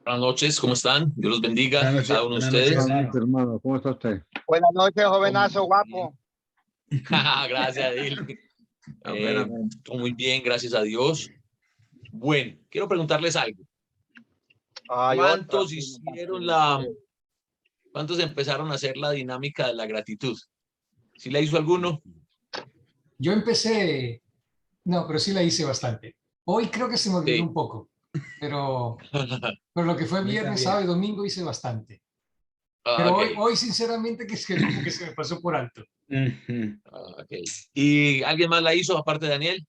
Buenas noches, ¿cómo están? Dios los bendiga a cada uno de Buenas noches, ustedes. hermano. Hermano, ¿cómo está usted? Buenas noches, jovenazo guapo. Gracias, Edil. Muy bien, gracias a Dios. Bueno, quiero preguntarles algo. ¿Cuántos cuántos empezaron a hacer la dinámica de la gratitud? ¿Sí la hizo alguno? Yo empecé, no, pero sí la hice bastante. Hoy creo que se me olvidó Sí. un poco, pero lo que fue viernes, sábado y domingo hice bastante. Pero Ok. hoy sinceramente, que como que se me pasó por alto. Ok. ¿Y alguien más la hizo aparte de Daniel?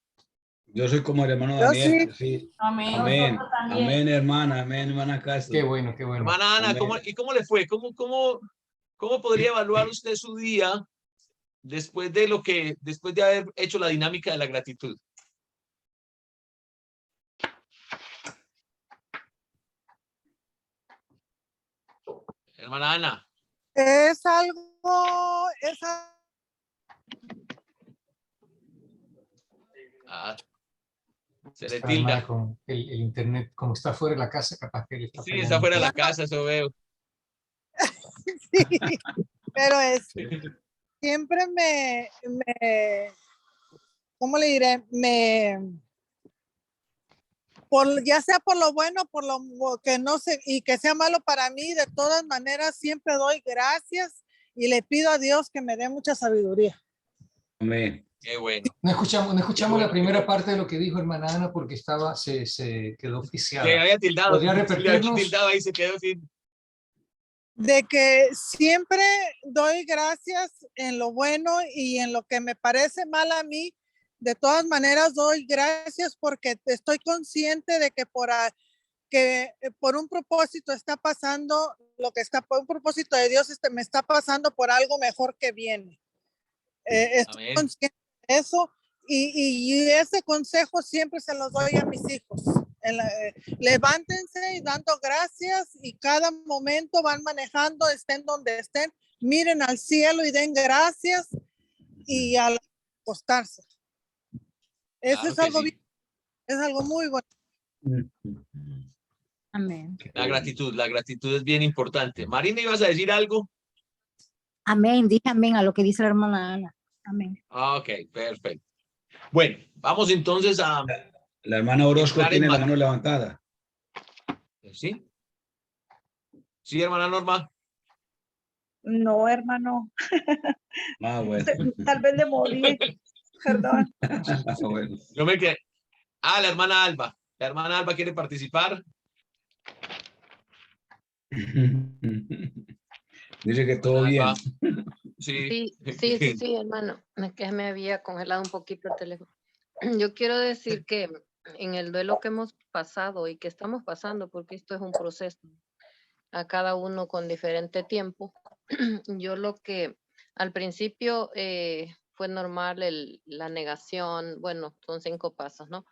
Yo soy como el hermano Yo Daniel. sí. Sí. Amén. Amén. Nosotros también. Amén, hermana Castro. Qué bueno, qué bueno. Hermana Ana, Amén. ¿cómo le fue? ¿Cómo podría evaluar usted su día después de haber hecho la dinámica de la gratitud? Hermana Ana. Es algo, Se le Está tilda. mal con el internet, como está fuera de la casa, capaz que le está Sí, fallando. está fuera de la casa, eso veo. sí, pero siempre ¿cómo le diré? Ya sea por lo bueno, por lo que no sé, y que sea malo para mí, de todas maneras siempre doy gracias y le pido a Dios que me dé mucha sabiduría. Amén. Qué bueno. No escuchamos Bueno, la primera parte de lo que dijo hermana Ana porque se quedó Le oficiada. había tildado. ¿Podría Le había repetirnos? tildado ahí, se quedó sin. De que siempre doy gracias en lo bueno y en lo que me parece mal a mí. De todas maneras doy gracias porque estoy consciente de que por un propósito está pasando lo que está, por un propósito de Dios me está pasando por algo mejor que viene. Estoy Amén. consciente de eso y ese consejo siempre se los doy a mis hijos. Levántense y dando gracias y cada momento van manejando, estén donde estén, miren al cielo y den gracias y al acostarse. Eso Claro es que algo sí. bien, es algo muy bueno. Amén. La gratitud es bien importante. Marina, ¿ibas a decir algo? Amén. Dije amén a lo que dice la hermana Ana. Amén. Ok, perfecto. Bueno, vamos entonces a La hermana Orozco entrar en tiene la mano levantada. ¿Sí? Sí, hermana Norma. No, hermano. Bueno. Tal vez le morí. Perdón. Bueno. Yo me quedé. La hermana Alba. La hermana Alba quiere participar. Dice que todo Alba. bien. Sí. Sí, hermano. Es que me había congelado un poquito el teléfono. Yo quiero decir que en el duelo que hemos pasado y que estamos pasando, porque esto es un proceso, a cada uno con diferente tiempo, yo lo que al principio fue normal la negación, bueno, son 5 pasos, ¿no?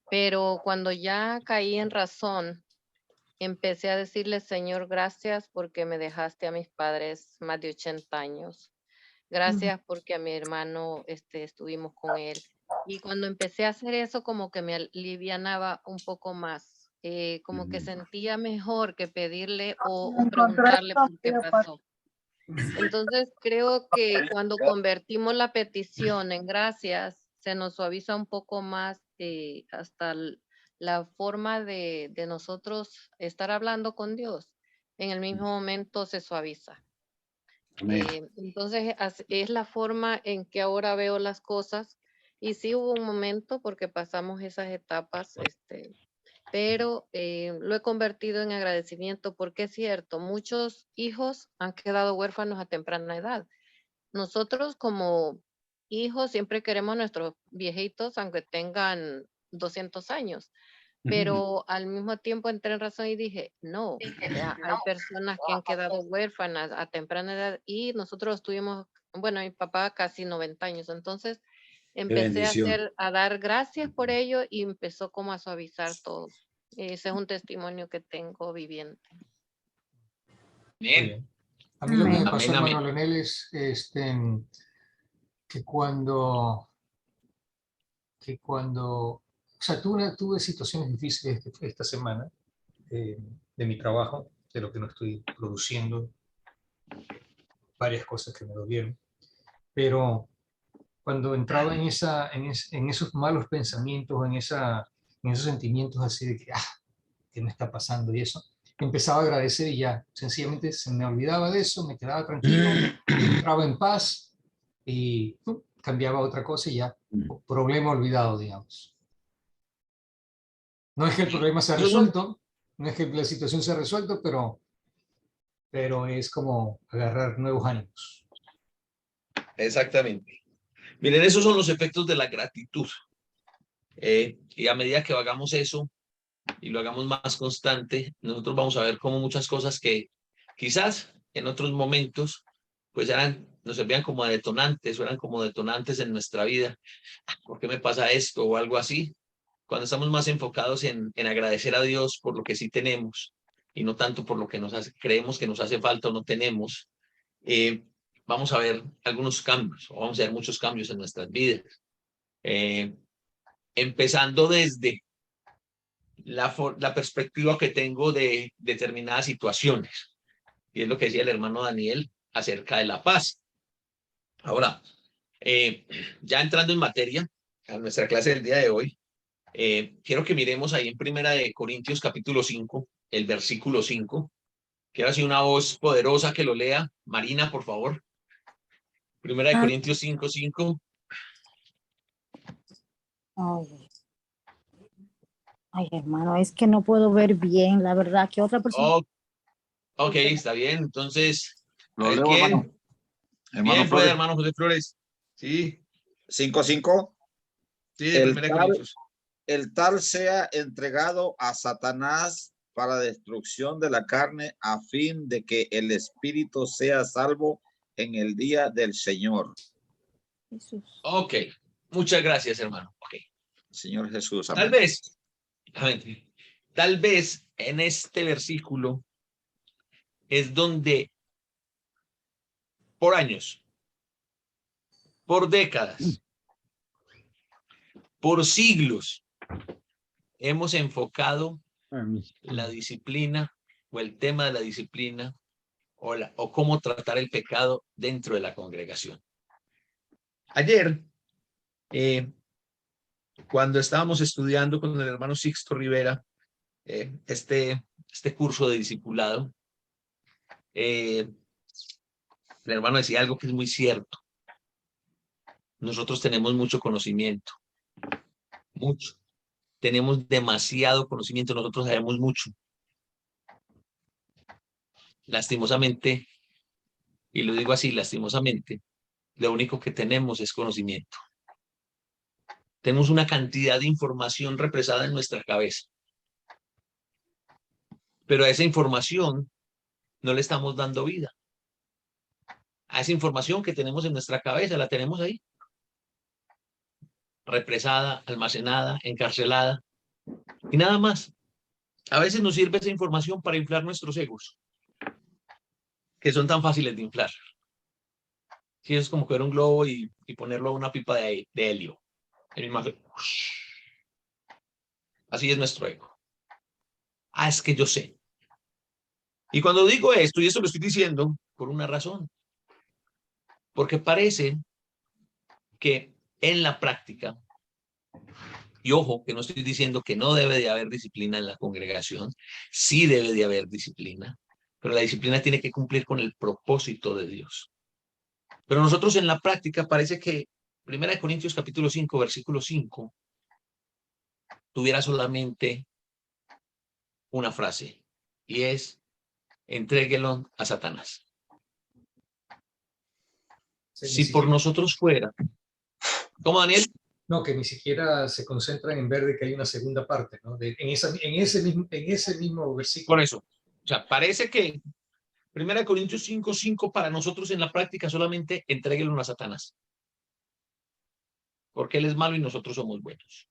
Pero cuando ya caí en razón, empecé a decirle, Señor, gracias porque me dejaste a mis padres más de 80 años. Gracias porque a mi hermano estuvimos con él. Y cuando empecé a hacer eso, como que me alivianaba un poco más. Como que sentía mejor que pedirle o preguntarle por qué pasó. Entonces creo que cuando convertimos la petición en gracias, se nos suaviza un poco más hasta la forma de nosotros estar hablando con Dios. En el mismo momento se suaviza. Entonces es la forma en que ahora veo las cosas y sí hubo un momento porque pasamos esas etapas, pero lo he convertido en agradecimiento porque es cierto, muchos hijos han quedado huérfanos a temprana edad. Nosotros como hijos siempre queremos a nuestros viejitos aunque tengan 200 años. Pero al mismo tiempo entré en razón y dije, no, hay personas que han quedado huérfanas a temprana edad y nosotros tuvimos, bueno, mi papá casi 90 años, entonces empecé a dar gracias por ello y empezó como a suavizar todo. Ese es un testimonio que tengo viviente. Bien. A mí lo que me pasó, Amén, hermano amén. Leonel, es que cuando, o sea, tuve situaciones difíciles esta semana, de mi trabajo, de lo que no estoy produciendo, varias cosas que me dolieron. Pero cuando entraba en esos malos pensamientos, en esos sentimientos así de que, ¿qué me está pasando? Y eso, empezaba a agradecer y ya, sencillamente se me olvidaba de eso, me quedaba tranquilo, entraba en paz y cambiaba a otra cosa y ya, problema olvidado, digamos. No es que el problema se ha resuelto, no es que la situación se ha resuelto, pero es como agarrar nuevos ánimos. Exactamente. Miren, esos son los efectos de la gratitud. Y a medida que hagamos eso y lo hagamos más constante, nosotros vamos a ver cómo muchas cosas que quizás en otros momentos pues nos servían como detonantes o eran como detonantes en nuestra vida. ¿Por qué me pasa esto o algo así? Cuando estamos más enfocados en agradecer a Dios por lo que sí tenemos y no tanto por lo que creemos que nos hace falta o no tenemos, vamos a ver algunos cambios, o vamos a ver muchos cambios en nuestras vidas. Empezando desde la perspectiva que tengo de determinadas situaciones. Y es lo que decía el hermano Daniel acerca de la paz. Ahora, ya entrando en materia, a nuestra clase del día de hoy, quiero que miremos ahí en Primera de Corintios capítulo 5, el versículo 5. Quiero así una voz poderosa que lo lea. Marina, por favor. Primera de Corintios 5, 5. Ay, hermano, es que no puedo ver bien, la verdad, que otra persona... Ok, está bien. Entonces, ¿Lo leo, hermano? ¿Quién puede, hermano José Flores? Sí. 5:5. Sí, de Primera de Corintios. El tal sea entregado a Satanás para destrucción de la carne, a fin de que el espíritu sea salvo en el día del Señor. Jesús. Ok, muchas gracias, hermano. Okay. Señor Jesús, amén. Tal vez en este versículo es donde por años, por décadas, por siglos, hemos enfocado la disciplina o el tema de la disciplina o cómo tratar el pecado dentro de la congregación. Ayer, cuando estábamos estudiando con el hermano Sixto Rivera este curso de discipulado, el hermano decía algo que es muy cierto. Nosotros tenemos mucho conocimiento, mucho. Tenemos demasiado conocimiento, nosotros sabemos mucho. Lastimosamente, y lo digo así, lastimosamente, lo único que tenemos es conocimiento. Tenemos una cantidad de información represada en nuestra cabeza. Pero a esa información no le estamos dando vida. A esa información que tenemos en nuestra cabeza, la tenemos ahí. Represada, almacenada, encarcelada. Y nada más. A veces nos sirve esa información para inflar nuestros egos, que son tan fáciles de inflar. Si es como coger un globo y ponerlo a una pipa de helio. Así es nuestro ego. Es que yo sé. Y cuando digo esto, y eso lo estoy diciendo por una razón. Porque parece que en la práctica, y ojo, que no estoy diciendo que no debe de haber disciplina en la congregación, sí debe de haber disciplina, pero la disciplina tiene que cumplir con el propósito de Dios. Pero nosotros en la práctica parece que 1 Corintios capítulo 5, versículo 5, tuviera solamente una frase, y es, entréguelo a Satanás. Si por nosotros fuera. ¿Cómo, Daniel? No, que ni siquiera se concentran en ver de que hay una segunda parte, ¿no? En ese mismo versículo. Por eso. O sea, parece que 1 Corintios 5, 5 para nosotros en la práctica solamente entréguelo a Satanás. Porque él es malo y nosotros somos buenos.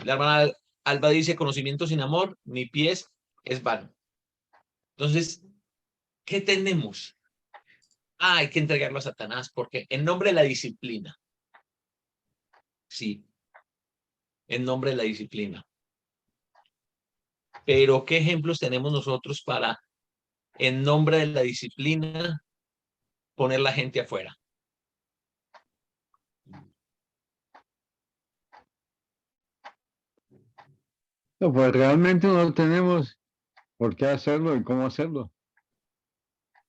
La hermana Alba dice, conocimiento sin amor, ni pies es vano. Entonces, ¿qué tenemos? Hay que entregarlo a Satanás porque en nombre de la disciplina. Sí. en nombre de la disciplina. Pero ¿qué ejemplos tenemos nosotros para, en nombre de la disciplina, poner la gente afuera? No, pues realmente no tenemos por qué hacerlo y cómo hacerlo.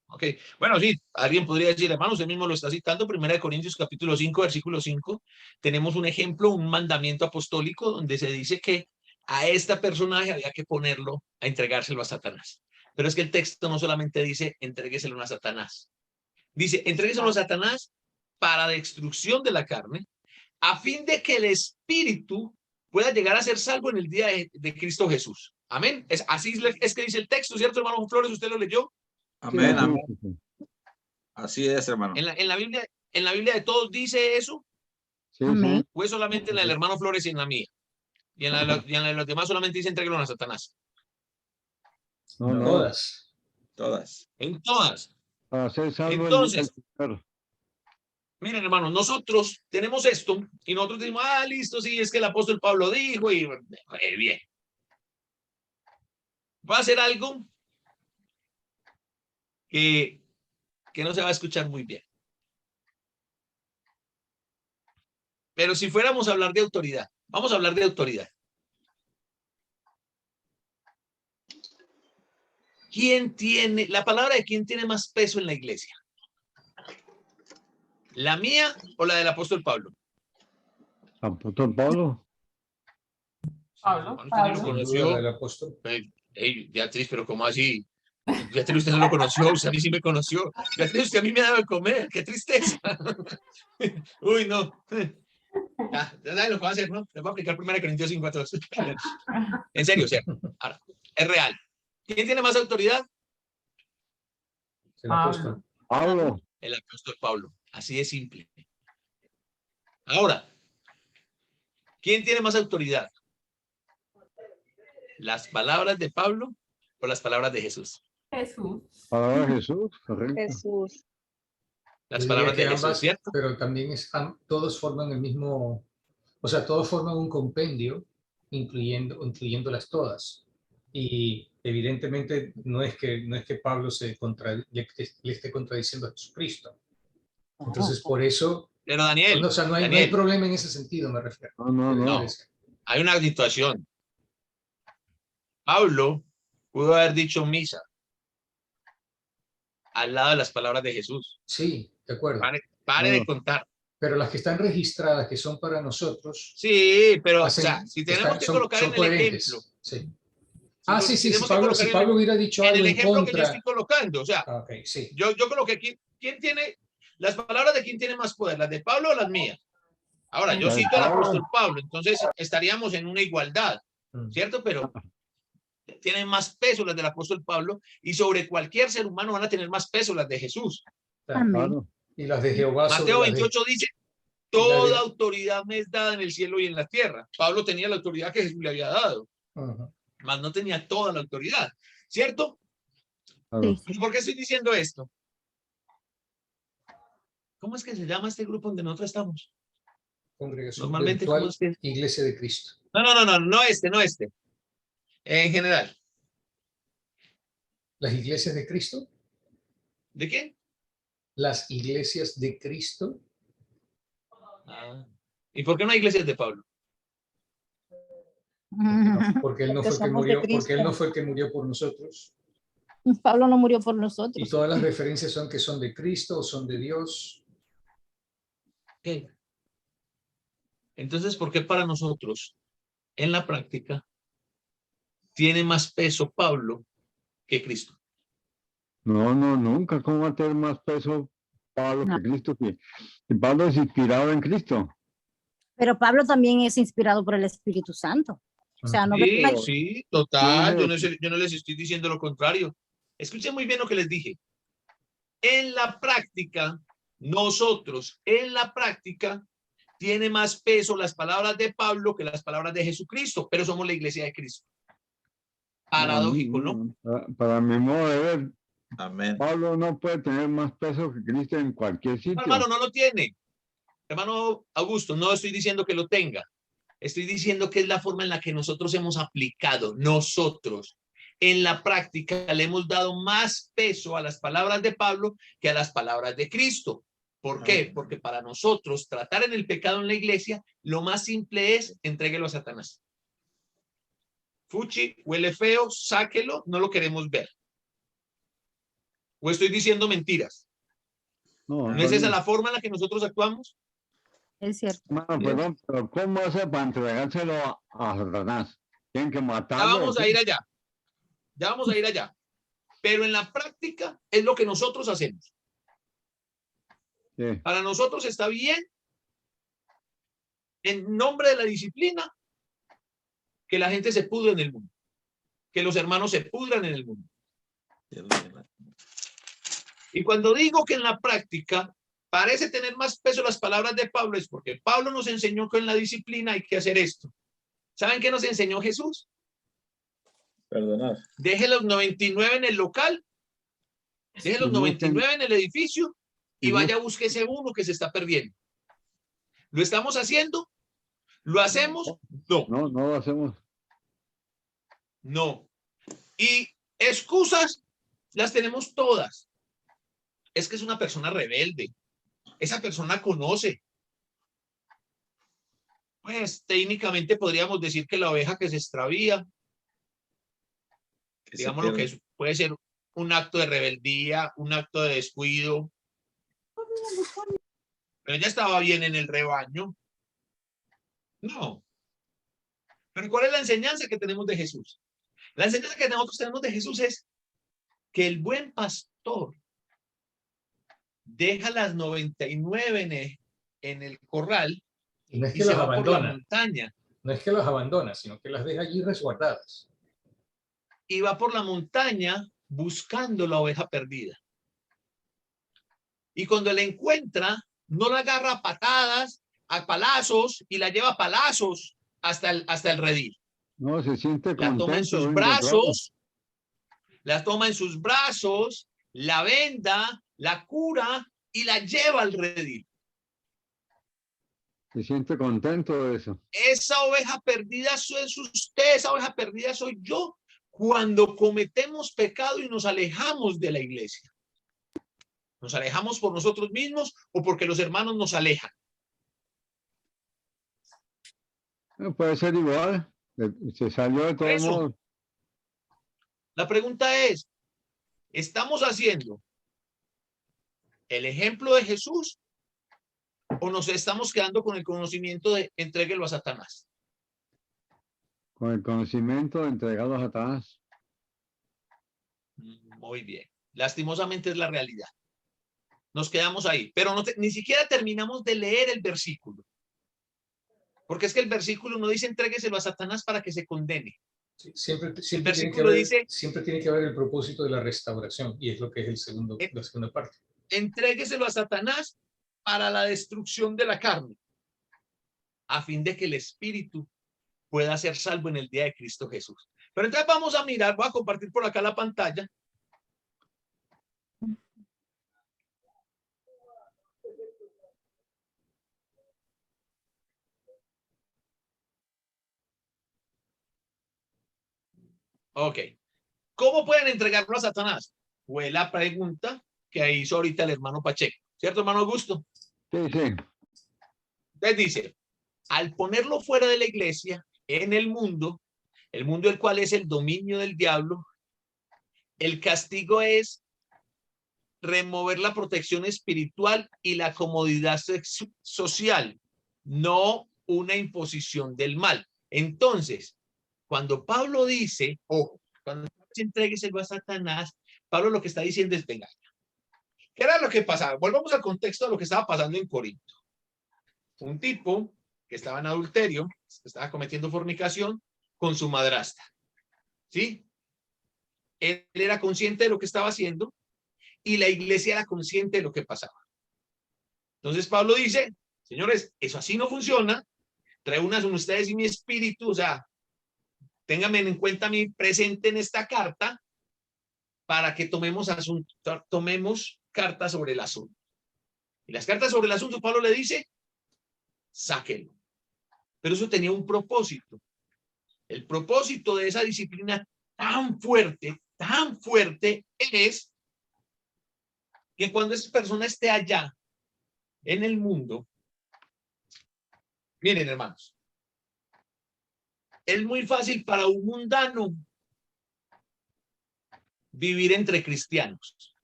Ok, bueno, sí, alguien podría decir, hermano, usted mismo lo está citando, 1 Corintios capítulo 5, versículo 5, tenemos un ejemplo, un mandamiento apostólico donde se dice que a este personaje había que ponerlo a entregárselo a Satanás. Pero es que el texto no solamente dice entrégueselo a Satanás, dice entrégueselo a Satanás para destrucción de la carne, a fin de que el espíritu pueda llegar a ser salvo en el día de Cristo Jesús. Amén. Así es que dice el texto, ¿cierto, hermano Flores? ¿Usted lo leyó? Amén, Sí, amén. sí, sí. Así es, hermano. En la Biblia de todos dice eso, Sí, Amén. sí. o es solamente en la del hermano Flores y en la mía. Y en la de los demás solamente dice entréguelo a Satanás. No, no. Todas. Todas. En todas. Para ser salvo el día del Entonces, Señor. miren, hermanos, nosotros tenemos esto y nosotros decimos, listo, sí, es que el apóstol Pablo dijo y bien. Va a ser algo que no se va a escuchar muy bien. Pero si fuéramos a hablar de autoridad, vamos a hablar de autoridad. La palabra de quién tiene más peso en la iglesia? ¿La mía o la del apóstol Pablo? Apóstol Pablo. Usted ni lo conoció. El apóstol. Beatriz, pero ¿cómo así? Beatriz, usted no lo conoció, usted a mí sí me conoció. Beatriz, usted a mí me ha dado de comer, qué tristeza. Uy, no. Ya saben lo que va a hacer, ¿no? Les voy a aplicar 1 Corintios 5 a todos. En serio, ¿cierto? Ahora, es real. ¿Quién tiene más autoridad? El apóstol. Pablo. El apóstol Pablo. Así de simple. Ahora, ¿quién tiene más autoridad? ¿Las palabras de Pablo o las palabras de Jesús? Jesús. Palabra de Jesús, correcto. Jesús. Las Yo palabras de diría que Jesús, ambas, ¿cierto? pero también todos forman el mismo, o sea, todos forman un compendio, incluyéndolas todas. Y evidentemente no es que Pablo le esté contradiciendo a Jesucristo. Entonces, por eso, Pero Daniel, o sea, no hay Daniel, problema en ese sentido, me refiero. No. hay una situación. Pablo pudo haber dicho misa al lado de las palabras de Jesús. Sí, de acuerdo. Pare de contar. Pero las que están registradas, que son para nosotros, Sí, pero hacen- o sea, si tenemos que son colocar en el coherentes. ejemplo. Sí. Si Si tenemos que colocar Pablo hubiera dicho en algo el en ejemplo que yo contra. estoy colocando, o sea, Ok, sí. yo coloqué quién tiene las palabras de quién tiene más poder, las de Pablo o las mías. Ahora, yo Las de cito al Pablo. apóstol Pablo, entonces estaríamos en una igualdad, Mm. ¿cierto? Pero tienen más peso las del apóstol Pablo y sobre cualquier ser humano van a tener más peso las de Jesús. Amén. Claro. Y las de Jehová sobre Mateo las de- 28 dice, y la de- toda autoridad me es dada en el cielo y en la tierra. Pablo tenía la autoridad que Jesús le había dado, Ujú. mas no tenía toda la autoridad, ¿cierto? Claro. Sí, sí. ¿Por qué estoy diciendo esto? ¿Cómo es que se llama este grupo donde nosotros estamos? Congregación Normalmente, Virtual, ¿cómo es que? Iglesia de Cristo. No este. En general. Las iglesias de Cristo, ¿De qué? las iglesias de Cristo, ¿Y por qué no hay iglesias de Pablo? porque él no Porque fue el que somos de murió, porque él Cristo. no fue el que murió por nosotros. Pablo no murió por Y nosotros. todas las referencias son que son de Cristo o son de Dios. ¿Qué? Entonces, ¿por qué para nosotros, en la práctica, tiene más peso Pablo que Cristo? No, nunca. ¿Cómo va a tener más peso Pablo No. que Cristo? Si Pablo es inspirado en Cristo. Pero Pablo también es inspirado por el Espíritu Santo. O sea, no Sí, ve- sí, total. Sí. Yo no les estoy diciendo lo contrario. Escuchen muy bien lo que les dije. En la práctica, nosotros, en la práctica, tiene más peso las palabras de Pablo que las palabras de Jesucristo, pero somos la iglesia de Cristo. Paradójico, ¿no? Para mi modo de ver, Amén. Pablo no puede tener más peso que Cristo en cualquier sitio. Hermano, no lo tiene. Hermano Augusto, no estoy diciendo que lo tenga. Estoy diciendo que es la forma en la que nosotros hemos aplicado, nosotros. En la práctica le hemos dado más peso a las palabras de Pablo que a las palabras de Cristo. ¿Por qué? Porque para nosotros tratar en el pecado en la iglesia, lo más simple es entréguelo a Satanás. Fuchi, huele feo, sáquelo, no lo queremos ver. ¿O estoy diciendo mentiras? No, ¿No es esa la forma en la que nosotros actuamos? Es cierto. hermano, perdón, pero ¿cómo hace para entregárselo a Satanás? Tienen que Ya matarlo. vamos a ir allá. Ya vamos a ir allá. Pero en la práctica es lo que nosotros hacemos. Sí. Para nosotros está bien, en nombre de la disciplina, que la gente se pudra en el mundo. Que los hermanos se pudran en el mundo. Y cuando digo que en la práctica parece tener más peso las palabras de Pablo, es porque Pablo nos enseñó que en la disciplina hay que hacer esto. ¿Saben qué nos enseñó Jesús? Perdonar. Deje los 99 en el local, deje los 99 en el edificio y vaya a búsquese uno que se está perdiendo. ¿Lo estamos haciendo? ¿Lo hacemos? No. No, no lo hacemos. No. Y excusas las tenemos todas. Es que es una persona rebelde. Esa persona conoce. Pues técnicamente podríamos decir que la oveja que se extravía, digamos lo que es, puede ser un acto de rebeldía, un acto de descuido. Pero ella estaba bien en el rebaño. No. Pero ¿cuál es la enseñanza que tenemos de Jesús? La enseñanza que nosotros tenemos de Jesús es que el buen pastor deja las 99 en el corral Y no es y que se las va por la abandona, montaña. no es que las abandona, sino que las deja allí resguardadas. Y va por la montaña buscando la oveja perdida. Y cuando la encuentra, no la agarra a patadas, a palazos y la lleva a palazos hasta el redil. No, se siente La contento. toma en sus de encontrarlo. brazos, la toma en sus brazos, la venda, la cura y la lleva al redil. Se siente contento de eso. Esa oveja perdida es usted, esa oveja perdida soy yo cuando cometemos pecado y nos alejamos de la iglesia. Nos alejamos por nosotros mismos o porque los hermanos nos alejan. Puede ser igual. Se salió de Por todos eso, modos. la pregunta es, ¿estamos haciendo el ejemplo de Jesús o nos estamos quedando con el conocimiento de entréguelo a Satanás? Con el conocimiento entregado a Satanás. Muy bien. Lastimosamente es la realidad. Nos quedamos ahí, pero ni siquiera terminamos de leer el versículo. Porque es que el versículo no dice entrégueselo a Satanás para que se condene. Sí, siempre El versículo tiene que haber, dice, siempre tiene que haber el propósito de la restauración, y es lo que es la segunda parte. entrégueselo a Satanás para la destrucción de la carne, a fin de que el espíritu pueda ser salvo en el día de Cristo Jesús. Pero entonces vamos a mirar, voy a compartir por acá la pantalla. Ok. ¿Cómo pueden entregarlo a Satanás? Fue la pregunta que hizo ahorita el hermano Pacheco. ¿Cierto, hermano Augusto? Sí, sí. Entonces dice, al ponerlo fuera de la iglesia, en el mundo el cual es el dominio del diablo, el castigo es remover la protección espiritual y la comodidad social, no una imposición del mal. Entonces, cuando Pablo dice, ojo, cuando se entrégueselo a Satanás, Pablo lo que está diciendo es, venga, ¿qué era lo que pasaba? Volvamos al contexto de lo que estaba pasando en Corinto. Un tipo que estaba en adulterio, que estaba cometiendo fornicación con su madrastra. ¿Sí? Él era consciente de lo que estaba haciendo y la iglesia era consciente de lo que pasaba. Entonces Pablo dice, señores, eso así no funciona. Reúnan ustedes y mi espíritu, o sea, ténganme en cuenta mi presente en esta carta para que tomemos cartas sobre el asunto. Y las cartas sobre el asunto, Pablo le dice, sáquenlo. Pero eso tenía un propósito. El propósito de esa disciplina tan fuerte es que cuando esa persona esté allá en el mundo, miren, hermanos, es muy fácil para un mundano vivir entre cristianos,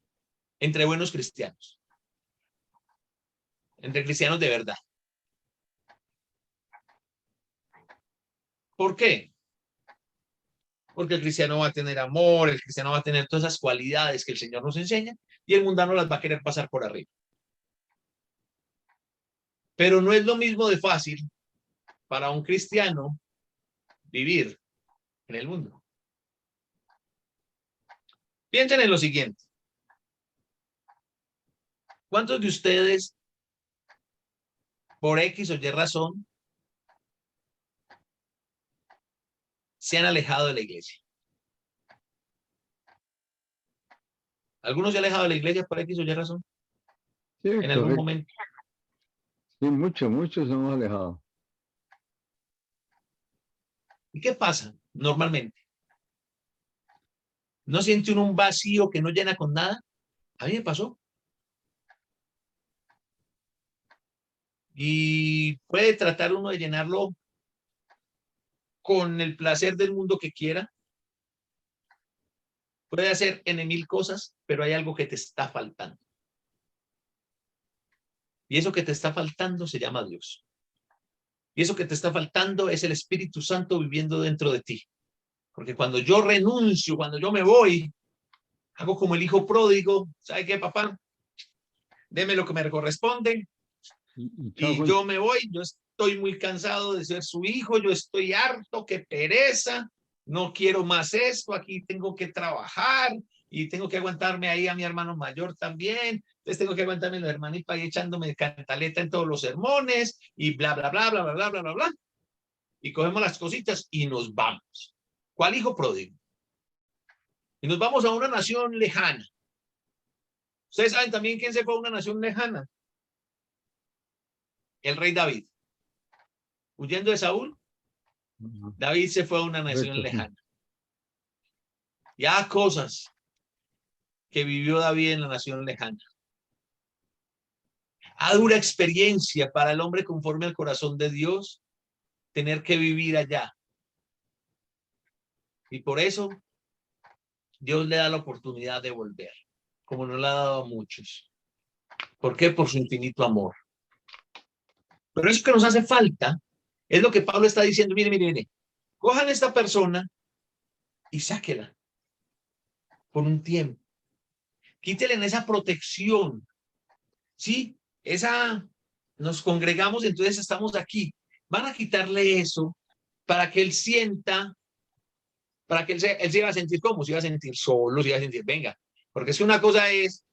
entre buenos cristianos, entre cristianos de verdad. ¿Por qué? Porque el cristiano va a tener amor, el cristiano va a tener todas esas cualidades que el Señor nos enseña y el mundano las va a querer pasar por arriba. Pero no es lo mismo de fácil para un cristiano vivir en el mundo. Piensen en lo siguiente. ¿Cuántos de ustedes, por X o Y razón, se han alejado de la iglesia? ¿Algunos se han alejado de la iglesia por X o Y razón? Sí, En algún correcto. momento. Sí, muchos hemos alejado. ¿Y qué pasa normalmente? ¿No siente uno un vacío que no llena con nada? A mí me pasó. Y puede tratar uno de llenarlo con el placer del mundo que quiera. Puede hacer N mil cosas, pero hay algo que te está faltando. Y eso que te está faltando se llama Dios. Y eso que te está faltando es el Espíritu Santo viviendo dentro de ti. Porque cuando yo renuncio, cuando yo me voy, hago como el hijo pródigo. ¿Sabe qué, papá? Deme lo que me corresponde. Y yo me voy. Yo estoy muy cansado de ser su hijo. Yo estoy harto, qué pereza. No quiero más esto. Aquí tengo que trabajar y tengo que aguantarme ahí a mi hermano mayor también. Entonces tengo que aguantarme a la hermanita ahí echándome cantaleta en todos los sermones y bla, bla, bla, bla, bla, bla, bla, bla, bla. Y cogemos las cositas y nos vamos. ¿Cuál hijo pródigo? Y nos vamos a una nación lejana. Ustedes saben también quién se fue a una nación lejana. El rey David. Huyendo de Saúl, David se fue a una nación lejana. Ya cosas que vivió David en la nación lejana. A dura experiencia para el hombre conforme al corazón de Dios tener que vivir allá. Y por eso Dios le da la oportunidad de volver, como no le ha dado a muchos. ¿Por qué? Por su infinito amor. Pero eso que nos hace falta es lo que Pablo está diciendo. Mire, mire, mire. Cojan a esta persona y sáquela por un tiempo. Quítele en esa protección. Sí, nos congregamos, entonces estamos aquí. Van a quitarle eso para que él sienta, para que él se iba a sentir como, se iba a sentir solo, se iba a sentir, venga. Porque es que una cosa es,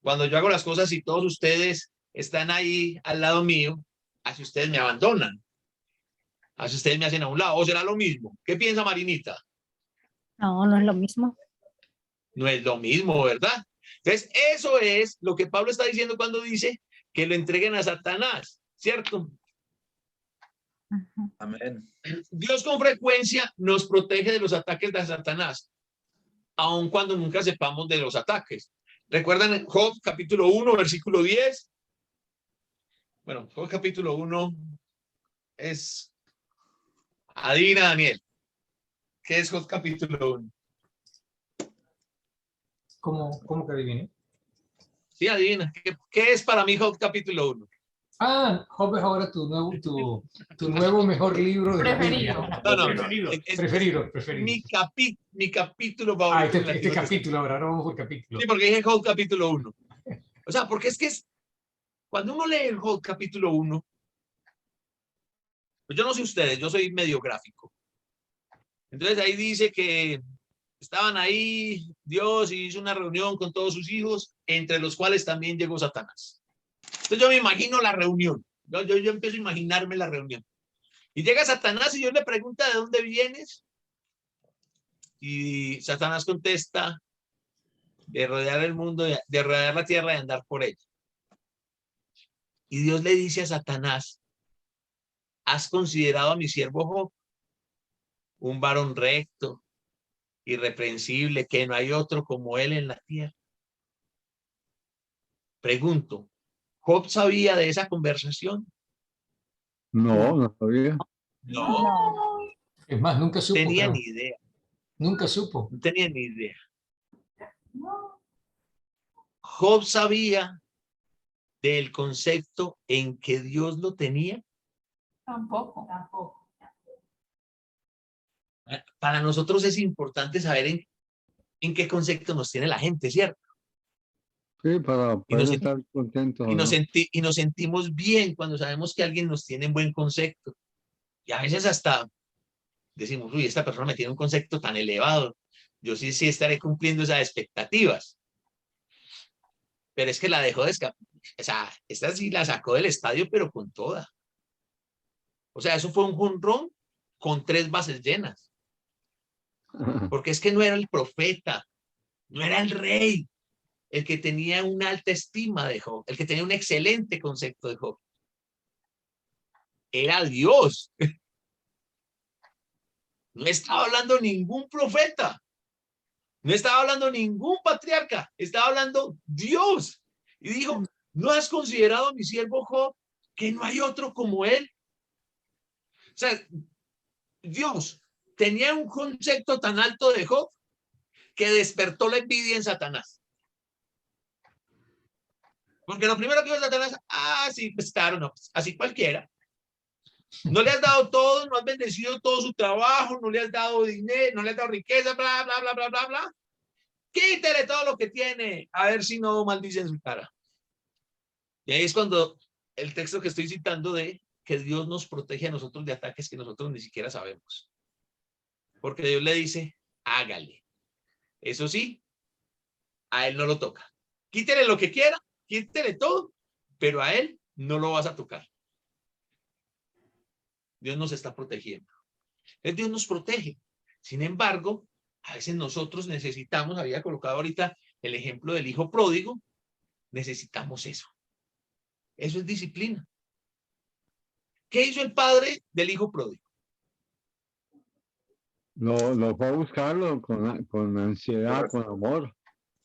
cuando yo hago las cosas y todos ustedes están ahí al lado mío, así ustedes me abandonan. Así ustedes me hacen a un lado. ¿O será lo mismo? ¿Qué piensa Marinita? No, no es lo mismo. No es lo mismo, ¿verdad? Entonces, eso es lo que Pablo está diciendo cuando dice que lo entreguen a Satanás, ¿cierto? Amén. Dios con frecuencia nos protege de los ataques de Satanás, aun cuando nunca sepamos de los ataques. ¿Recuerdan Job capítulo 1, versículo 10? Bueno, Job capítulo 1 es adivina, Daniel. ¿Qué es Job capítulo 1? ¿Cómo que adivine? Sí, adivina. ¿Qué es para mí Job capítulo 1? Ah, Job es ahora tu nuevo mejor libro de Preferido. la Biblia. No. Preferido. Mi capítulo Ah, favorito. este capítulo, ahora vamos por capítulo. Sí, porque dije Job capítulo 1. O sea, porque es que cuando uno lee el Job capítulo 1, pues yo no sé ustedes, yo soy medio gráfico. Entonces ahí dice que estaban ahí, Dios hizo una reunión con todos sus hijos, entre los cuales también llegó Satanás. Entonces yo me imagino la reunión. Yo empiezo a imaginarme la reunión. Y llega Satanás y Dios le pregunta, ¿de dónde vienes? Y Satanás contesta, de rodear el mundo, de rodear la tierra y andar por ella. Y Dios le dice a Satanás, ¿has considerado a mi siervo Job? Un varón recto, irreprensible, que no hay otro como él en la tierra. Pregunto, ¿Job sabía de esa conversación? No, no sabía. No, Es más, nunca supo, tenía creo. ni idea, Nunca supo. no tenía ni idea. Job sabía del concepto en que Dios lo tenía. Tampoco. Para nosotros es importante saber en qué concepto nos tiene la gente, ¿cierto? Sí, para Y nos, poder estar contentos. y nos, ¿no? y nos sentimos bien cuando sabemos que alguien nos tiene en buen concepto. Y a veces hasta decimos, uy, esta persona me tiene un concepto tan elevado. Yo sí estaré cumpliendo esas expectativas. Pero es que la dejó de escapar. O sea, esta sí la sacó del estadio, pero con toda. O sea, eso fue un jonrón con 3 bases llenas. Porque es que no era el profeta, no era el rey, el que tenía una alta estima de Job, el que tenía un excelente concepto de Job. Era Dios. No estaba hablando ningún profeta. No estaba hablando ningún patriarca. Estaba hablando Dios. Y dijo, ¿no has considerado a mi siervo Job que no hay otro como él? O sea, Dios tenía un concepto tan alto de Job que despertó la envidia en Satanás. Porque lo primero que dijo Satanás, sí, pues claro, no, pues, así cualquiera. No le has dado todo, no has bendecido todo su trabajo, no le has dado dinero, no le has dado riqueza, bla, bla, bla, bla, bla, bla. Quítele todo lo que tiene, a ver si no maldice en su cara. Y ahí es cuando el texto que estoy citando de que Dios nos protege a nosotros de ataques que nosotros ni siquiera sabemos. Porque Dios le dice, hágale. Eso sí, a él no lo toca. Quítele lo que quiera, quítele todo, pero a él no lo vas a tocar. Dios nos está protegiendo. Dios nos protege. Sin embargo, a veces nosotros necesitamos, había colocado ahorita el ejemplo del hijo pródigo, necesitamos eso. Eso es disciplina. ¿Qué hizo el padre del hijo pródigo? Lo fue a buscarlo con ansiedad, con amor.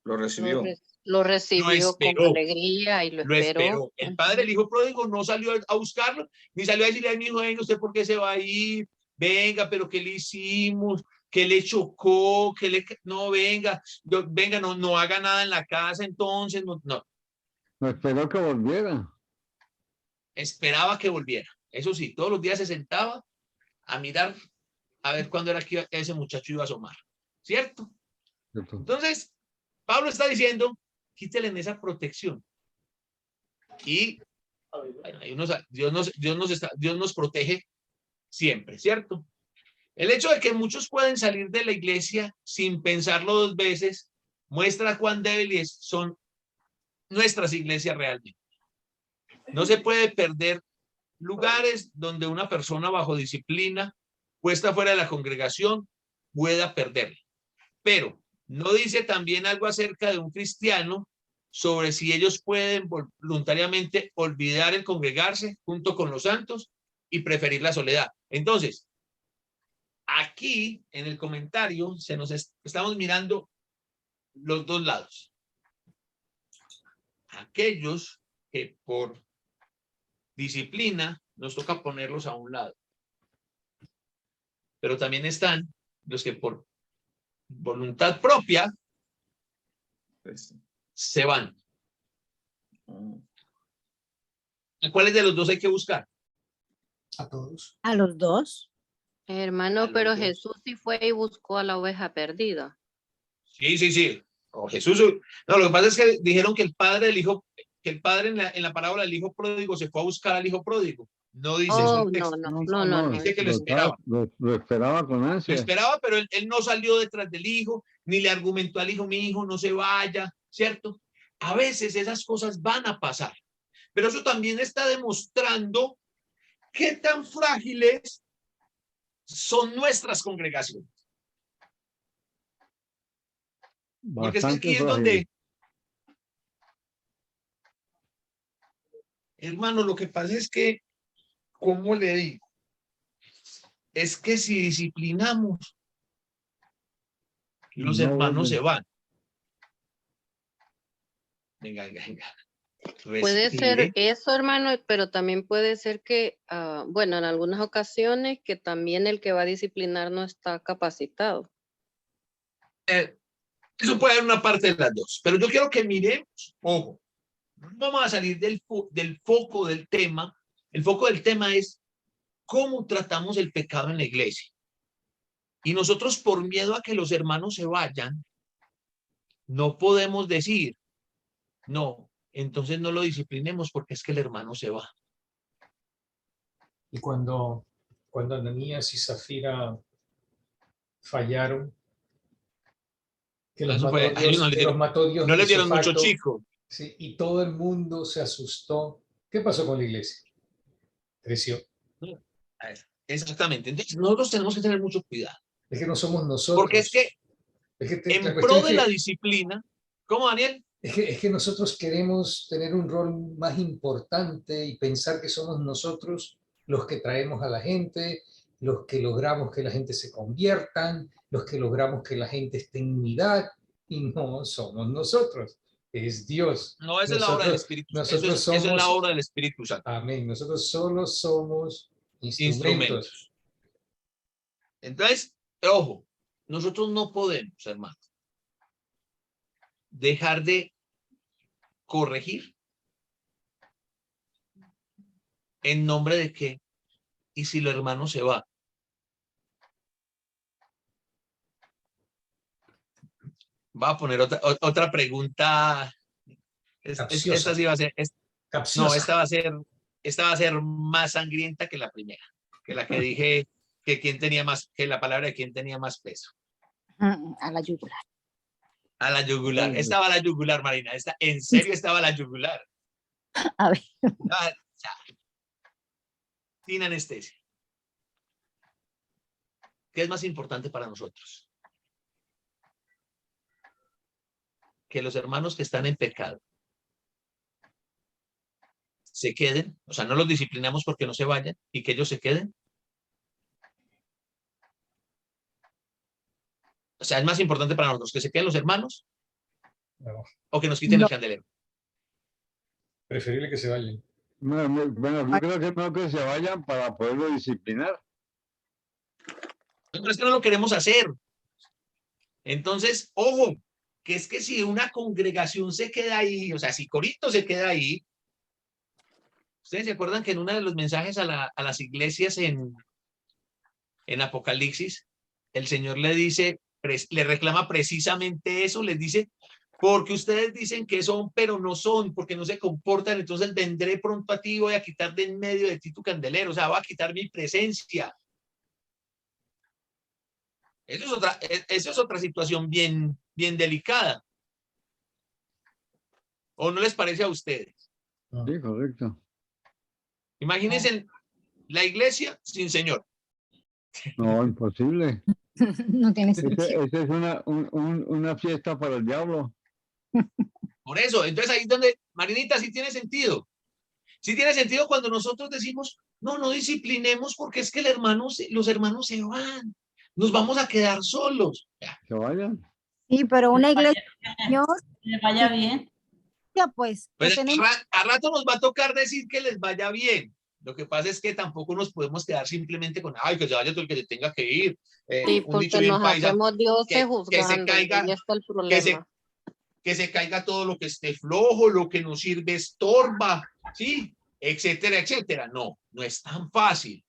Lo recibió. Lo recibió con esperó. alegría y lo esperó. El padre del hijo pródigo no salió a buscarlo, ni salió a decirle a mi hijo, venga, ¿usted por qué se va a ir? Venga, pero ¿qué le hicimos? ¿Qué le chocó? No, venga, venga, no haga nada en la casa, entonces, no. No esperó que volviera. Esperaba que volviera. Eso sí, todos los días se sentaba a mirar, a ver cuándo era que ese muchacho iba a asomar. ¿Cierto? Entonces, Pablo está diciendo, quítele en esa protección. Y bueno, Dios nos protege siempre, ¿cierto? El hecho de que muchos pueden salir de la iglesia sin pensarlo 2 veces muestra cuán débiles son nuestras iglesias realmente. No se puede perder lugares donde una persona bajo disciplina, puesta fuera de la congregación, pueda perderla. Pero no dice también algo acerca de un cristiano sobre si ellos pueden voluntariamente olvidar el congregarse junto con los santos y preferir la soledad. Entonces, aquí en el comentario estamos mirando los 2 lados. Aquellos que por disciplina nos toca ponerlos a un lado. Pero también están los que por voluntad propia se van. ¿A cuáles de los 2 hay que buscar? A todos. A los 2. Hermano, los pero dos. Jesús sí fue y buscó a la oveja perdida. Sí. Jesús. No, lo que pasa es que dijeron que el padre del hijo, que el padre en la parábola del hijo pródigo se fue a buscar al hijo pródigo. No dice eso Oh, el texto. no. Dice que lo esperaba. Lo esperaba con Lo ansia. esperaba, pero él no salió detrás del hijo, ni le argumentó al hijo, mi hijo, no se vaya, ¿cierto? A veces esas cosas van a pasar, pero eso también está demostrando qué tan frágiles son nuestras congregaciones. Porque es que aquí es donde, hermano, lo que pasa es que, ¿cómo le digo? es que si disciplinamos, los No hermanos se vuelven. van. Venga, venga, venga. Puede ser Respire. eso, hermano, pero también puede ser que, bueno, en algunas ocasiones que también el que va a disciplinar no está capacitado. Eso puede haber una parte de las dos, pero yo quiero que miremos, ojo, no vamos a salir del foco del tema. El foco del tema es cómo tratamos el pecado en la iglesia. Y nosotros, por miedo a que los hermanos se vayan, no podemos decir, no, entonces no lo disciplinemos porque es que el hermano se va. Y cuando Ananías y Zafira fallaron, que los Eso mató fue, a ellos Dios, que los mató Dios no de les dieron mucho isofacto, chico. sí, y todo el mundo se asustó. ¿Qué pasó con la iglesia? Creció. Exactamente. Entonces, nosotros tenemos que tener mucho cuidado. Es que no somos nosotros. Porque es que la en cuestión pro es de que- la disciplina, ¿cómo, Daniel? Es que nosotros queremos tener un rol más importante y pensar que somos nosotros los que traemos a la gente, los que logramos que la gente se conviertan, los que logramos que la gente esté en unidad, y no somos nosotros, es Dios. No, esa es la obra del Espíritu. Nosotros Eso es la somos, obra del Espíritu Santo. amén, nosotros solo somos instrumentos. Entonces, ojo, nosotros no podemos, hermano, dejar de corregir en nombre de qué. ¿Y si el hermano se va? Va a poner otra pregunta. Esta sí va a ser. No, esta va a ser más sangrienta que la primera, que la que dije que quién tenía más, que la palabra de quién tenía más peso. A la yugular. A la yugular. Estaba la yugular, Marina. En serio estaba la yugular. A ver. Sin anestesia. ¿Qué es más importante para nosotros? Que los hermanos que están en pecado se queden, o sea, no los disciplinamos porque no se vayan y que ellos se queden. O sea, es más importante para nosotros que se queden los hermanos o que nos quiten el candelero. Preferible que se vayan. Bueno, yo creo que es mejor que se vayan para poderlo disciplinar. Pero es que no lo queremos hacer. Entonces, ojo, que es que si una congregación se queda ahí, o sea, si Corinto se queda ahí, ¿ustedes se acuerdan que en uno de los mensajes a las iglesias en Apocalipsis, el Señor le dice, le reclama precisamente eso, les dice, porque ustedes dicen que son, pero no son, porque no se comportan, entonces vendré pronto a ti y voy a quitar de en medio de ti tu candelero, o sea, voy a quitar mi presencia. Eso es otra situación bien delicada. ¿O no les parece a ustedes? Sí, correcto. Imagínense la iglesia sin Señor. No, imposible. No tiene sentido. Esa es una fiesta para el diablo. Por eso, entonces ahí es donde, Marinita, sí tiene sentido. Sí tiene sentido cuando nosotros decimos, no disciplinemos porque es que los hermanos se van. Nos vamos a quedar solos. Que vayan. Sí, pero una iglesia, Señor, Que les vaya bien. ya pues, Pues tenemos a rato nos va a tocar decir que les vaya bien. Lo que pasa es que tampoco nos podemos quedar simplemente con, ay, que se vaya todo el que se tenga que ir. Sí, Un dicho porque bien nos paisa, hacemos dioses que se juzgando, caiga, y ahí está el problema. que se caiga todo lo que esté flojo, lo que nos sirve estorba, ¿sí? Etcétera, etcétera. No es tan fácil.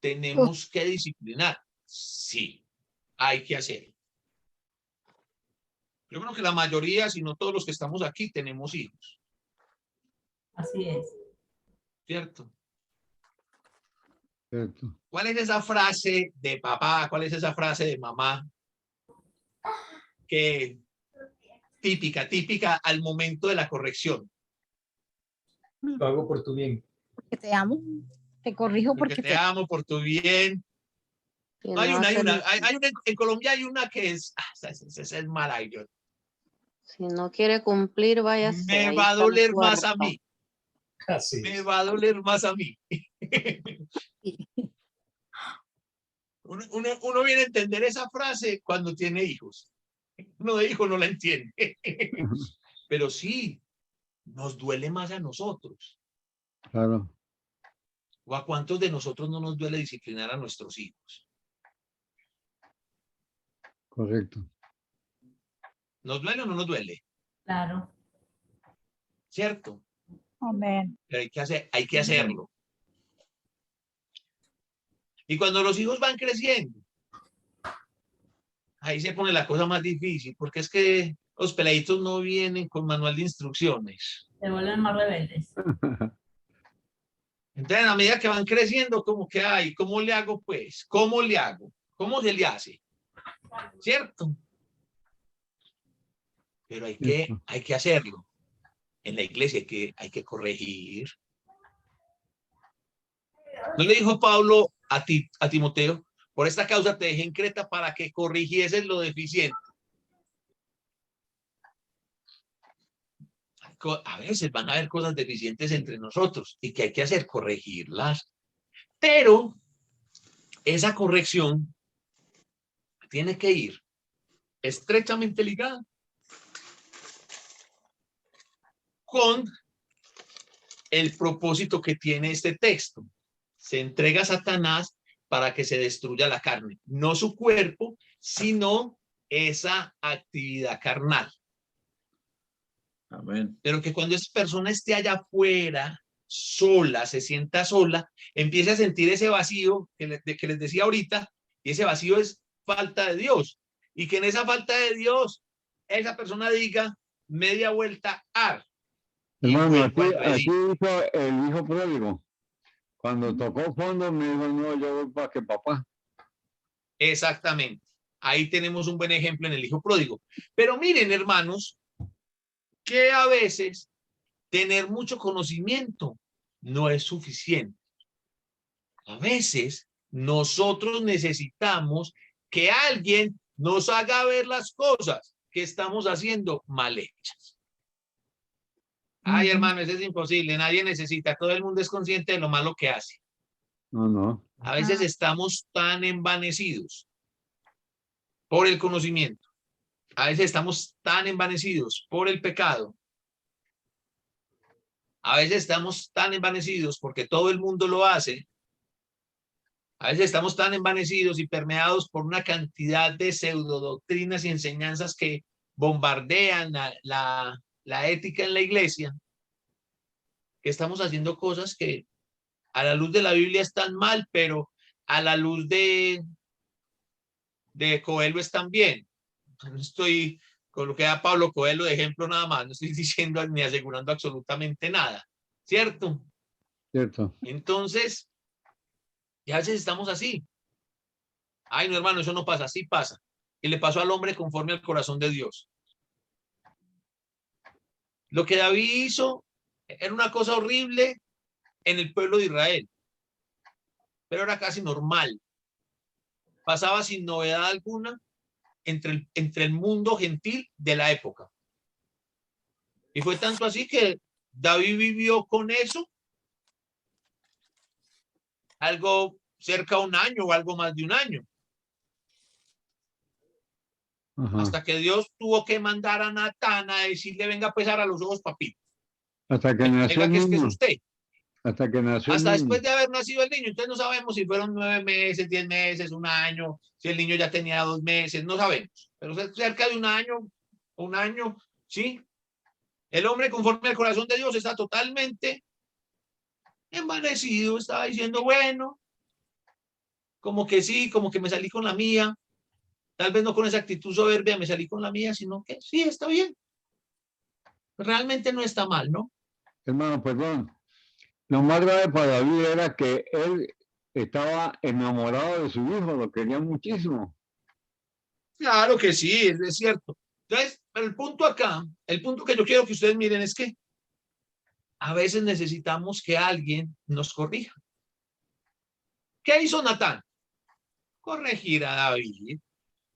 Tenemos que disciplinar. Sí, hay que hacerlo. Yo creo que la mayoría, si no todos los que estamos aquí, tenemos hijos. Así es. ¿Cierto? Cierto. ¿Cuál es esa frase de papá? ¿Cuál es esa frase de mamá? Que típica al momento de la corrección. Lo hago por tu bien. porque te amo, te corrijo Porque te amo por tu bien. Y Hay no una, hacer- en Colombia hay una que es mala. Si no quiere cumplir, váyase. Me ahí va a está la doler más a puerta. mí. Así Me es. va a doler más a mí. Uno viene a entender esa frase cuando tiene hijos. Uno de hijo no la entiende. Pero sí, nos duele más a nosotros. Claro. ¿O a cuántos de nosotros no nos duele disciplinar a nuestros hijos? Correcto. ¿Nos duele o no nos duele? Claro. ¿Cierto? Amén. Pero hay que hacerlo. Y cuando los hijos van creciendo, ahí se pone la cosa más difícil, porque es que los peladitos no vienen con manual de instrucciones. Se vuelven más rebeldes. Entonces, a medida que van creciendo, como que, ay, ¿cómo le hago pues? ¿Cómo le hago? ¿Cómo se le hace? ¿Cierto? Pero hay que hacerlo. En la iglesia hay que corregir. ¿No le dijo Pablo a Timoteo? Por esta causa te dejé en Creta para que corrigieses lo deficiente. A veces van a haber cosas deficientes entre nosotros y que hay que hacer, corregirlas. Pero esa corrección tiene que ir estrechamente ligada con el propósito que tiene este texto. Se entrega a Satanás para que se destruya la carne, no su cuerpo, sino esa actividad carnal. Amén. Pero que cuando esa persona esté allá afuera, sola, se sienta sola, empiece a sentir ese vacío que les decía ahorita, y ese vacío es falta de Dios. Y que en esa falta de Dios, esa persona diga media vuelta ar. Hermano, así hizo el hijo pródigo. Cuando tocó fondo me dijo, no, yo voy para que papá. Exactamente. Ahí tenemos un buen ejemplo en el hijo pródigo. Pero miren, hermanos, que a veces tener mucho conocimiento no es suficiente. A veces nosotros necesitamos que alguien nos haga ver las cosas que estamos haciendo mal hechas. Ay, hermano, eso es imposible. Nadie necesita. Todo el mundo es consciente de lo malo que hace. No. A veces estamos tan envanecidos por el conocimiento. A veces estamos tan envanecidos por el pecado. A veces estamos tan envanecidos porque todo el mundo lo hace. A veces estamos tan envanecidos y permeados por una cantidad de pseudodoctrinas y enseñanzas que bombardean la ética en la iglesia, que estamos haciendo cosas que a la luz de la Biblia están mal, pero a la luz de Coelho están bien. No estoy con lo que da Pablo Coelho de ejemplo nada más, no estoy diciendo ni asegurando absolutamente nada, ¿cierto? Cierto. Entonces, y a veces estamos así. Ay, no, hermano, eso no pasa, así pasa. Y le pasó al hombre conforme al corazón de Dios. Lo que David hizo era una cosa horrible en el pueblo de Israel, pero era casi normal. Pasaba sin novedad alguna entre el mundo gentil de la época. Y fue tanto así que David vivió con eso algo cerca de un año o algo más de un año. Ajá. Hasta que Dios tuvo que mandar a Natán a decirle, venga a pesar a los ojos, papito. Hasta que nació Venga, el que es que es niño. usted. Hasta que nació Hasta el niño. después de haber nacido el niño. Entonces no sabemos si fueron 9 meses, 10 meses, un año, si el niño ya tenía 2 meses, no sabemos. Pero cerca de un año, ¿sí? El hombre conforme al corazón de Dios está totalmente envanecido, estaba diciendo, bueno, como que sí, como que me salí con la mía. Tal vez no con esa actitud soberbia me salí con la mía, sino que sí, está bien. Realmente no está mal, ¿no? Hermano, perdón. Lo más grave para David era que él estaba enamorado de su hijo, lo quería muchísimo. Claro que sí, es cierto. Entonces, pero el punto acá, el punto que yo quiero que ustedes miren es que a veces necesitamos que alguien nos corrija. ¿Qué hizo Natán? Corregir a David.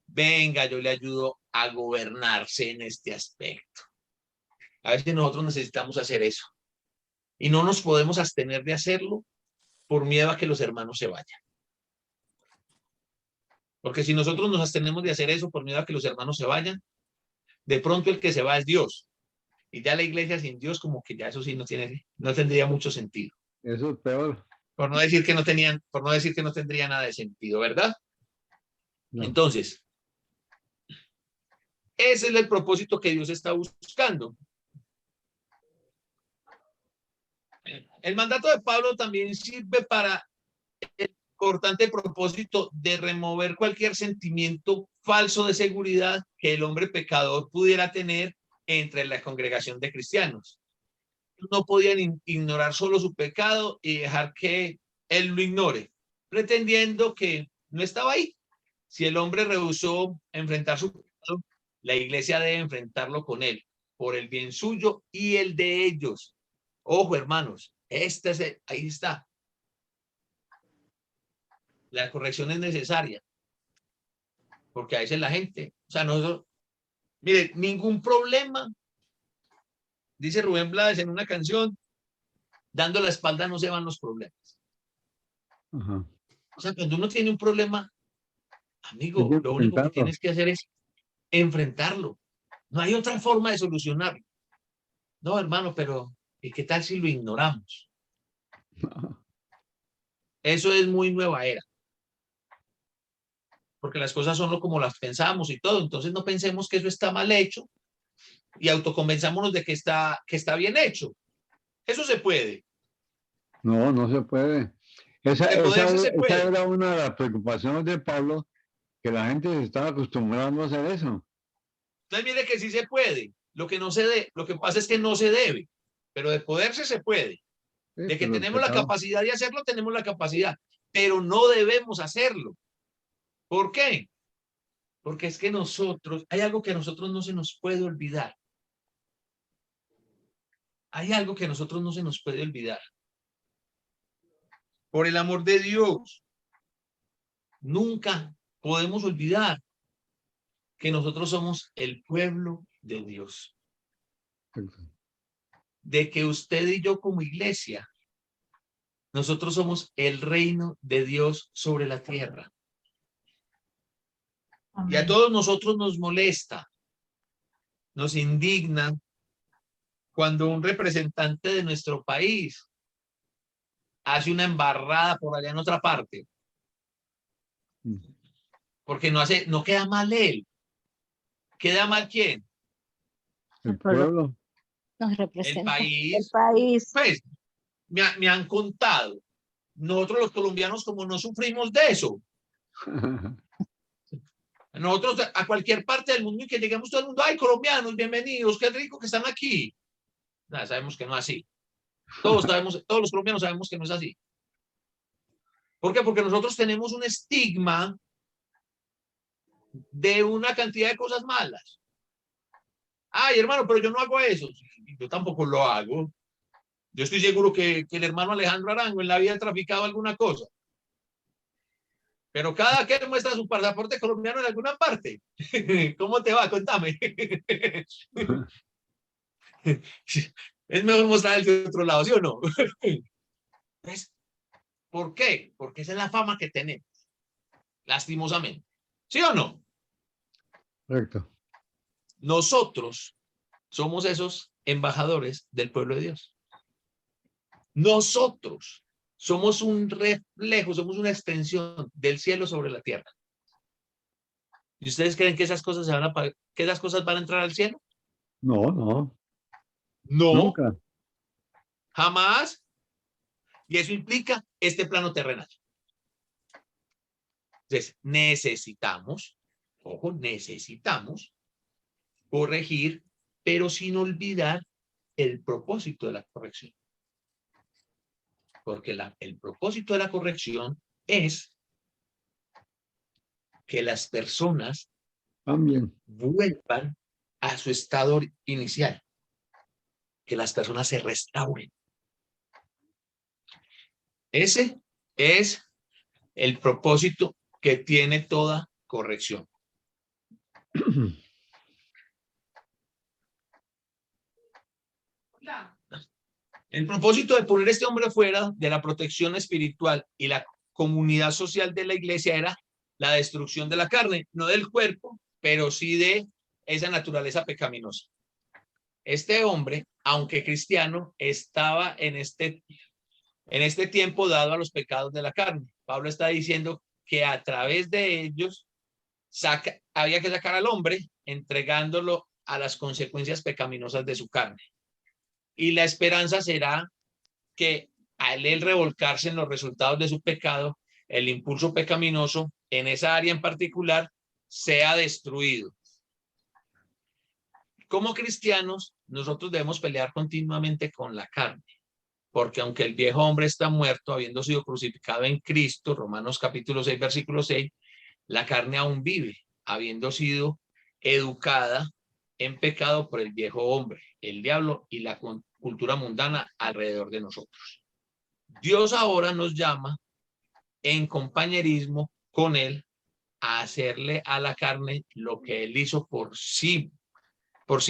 Venga, yo le ayudo a gobernarse en este aspecto. A veces nosotros necesitamos hacer eso. Y no nos podemos abstener de hacerlo por miedo a que los hermanos se vayan. Porque si nosotros nos abstenemos de hacer eso por miedo a que los hermanos se vayan, de pronto el que se va es Dios. Y ya la iglesia sin Dios, como que ya eso sí no tendría mucho sentido. Eso es peor. Por no decir que no tendría nada de sentido, ¿verdad? No. Entonces, ese es el propósito que Dios está buscando. El mandato de Pablo también sirve para el importante propósito de remover cualquier sentimiento falso de seguridad que el hombre pecador pudiera tener entre la congregación de cristianos. No podían ignorar solo su pecado y dejar que él lo ignore, pretendiendo que no estaba ahí. Si el hombre rehusó enfrentar su pecado, la iglesia debe enfrentarlo con él, por el bien suyo y el de ellos. Ojo, hermanos, ahí está. La corrección es necesaria, porque a veces la gente, o sea, nosotros, mire, ningún problema, dice Rubén Blades en una canción, dando la espalda no se van los problemas. Ajá. O sea, cuando uno tiene un problema, amigo, Hay que lo único que enfrentarlo. tienes que hacer es enfrentarlo. No hay otra forma de solucionarlo. No, hermano, pero ¿y qué tal si lo ignoramos? Eso es muy nueva era. Porque las cosas son como las pensamos y todo. Entonces no pensemos que eso está mal hecho y autoconvenzámonos de que está bien hecho. Eso se puede. No, no se puede. Esa Se puede. era una de las preocupaciones de Pablo, que la gente se estaba acostumbrando a hacer eso. Entonces mire que sí se puede. Lo que pasa es que no se debe. Pero de poderse se puede. Sí, De que pero el tenemos la pecado- capacidad de hacerlo, tenemos la capacidad. Pero no debemos hacerlo. ¿Por qué? Porque es que hay algo que a nosotros no se nos puede olvidar. Hay algo que a nosotros no se nos puede olvidar. Por el amor de Dios, nunca podemos olvidar que nosotros somos el pueblo de Dios. De que usted y yo como iglesia, nosotros somos el reino de Dios sobre la tierra. Y a todos nosotros nos molesta, nos indigna cuando un representante de nuestro país hace una embarrada por allá en otra parte. Porque no queda mal él. ¿Queda mal quién? El pueblo. Nos representa. El país. El país. Pues, me han contado. Nosotros los colombianos como no sufrimos de eso. Nosotros a cualquier parte del mundo en que lleguemos todo el mundo, ¡ay, colombianos, bienvenidos! ¡Qué rico que están aquí! Nada, sabemos que no es así. Todos los colombianos sabemos que no es así. ¿Por qué? Porque nosotros tenemos un estigma de una cantidad de cosas malas. Ay, hermano, pero yo no hago eso. Yo tampoco lo hago. Yo estoy seguro que el hermano Alejandro Arango en la vida ha traficado alguna cosa. Pero cada que muestra su pasaporte colombiano en alguna parte. ¿Cómo te va? Contame. Es mejor mostrar el de otro lado, ¿sí o no? ¿Ves? ¿Por qué? Porque esa es la fama que tenemos. Lastimosamente. ¿Sí o no? Correcto. Nosotros somos esos embajadores del pueblo de Dios. Nosotros somos un reflejo, somos una extensión del cielo sobre la tierra. ¿Y ustedes creen que esas cosas van a entrar al cielo? No, no. No. Nunca. Jamás. Y eso implica este plano terrenal. Entonces, necesitamos corregir, pero sin olvidar el propósito de la corrección. Porque el propósito de la corrección es que las personas También. vuelvan a su estado inicial, que las personas se restauren. Ese es el propósito que tiene toda corrección. El propósito de poner a este hombre fuera de la protección espiritual y la comunidad social de la iglesia era la destrucción de la carne, no del cuerpo, pero sí de esa naturaleza pecaminosa. Este hombre, aunque cristiano, estaba en este tiempo dado a los pecados de la carne. Pablo está diciendo que a través de ellos había que sacar al hombre entregándolo a las consecuencias pecaminosas de su carne. Y la esperanza será que al él revolcarse en los resultados de su pecado, el impulso pecaminoso en esa área en particular sea destruido. Como cristianos, nosotros debemos pelear continuamente con la carne, porque aunque el viejo hombre está muerto, habiendo sido crucificado en Cristo, Romanos capítulo 6, versículo 6, la carne aún vive, habiendo sido educada en pecado por el viejo hombre, el diablo y la cultura mundana alrededor de nosotros. Dios ahora nos llama en compañerismo con él a hacerle a la carne lo que él hizo por sí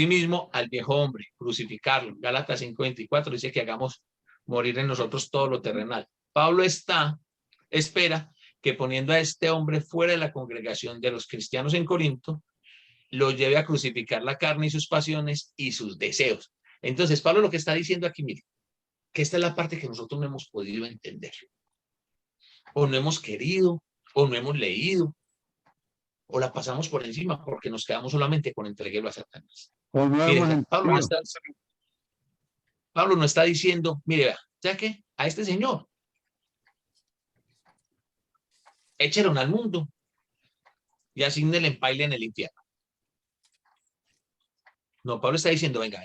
mismo al viejo hombre, crucificarlo. Gálatas 5:24 dice que hagamos morir en nosotros todo lo terrenal. Pablo espera que poniendo a este hombre fuera de la congregación de los cristianos en Corinto, lo lleve a crucificar la carne y sus pasiones y sus deseos. Entonces, Pablo lo que está diciendo aquí, mire, que esta es la parte que nosotros no hemos podido entender, o no hemos querido, o no hemos leído, o la pasamos por encima porque nos quedamos solamente con entreguelo a Satanás. O no Mire, hemos Pablo no está diciendo, mire, vea, ¿ya qué? A este señor, échelo al mundo y asignele en paile en el infierno. No, Pablo está diciendo, venga.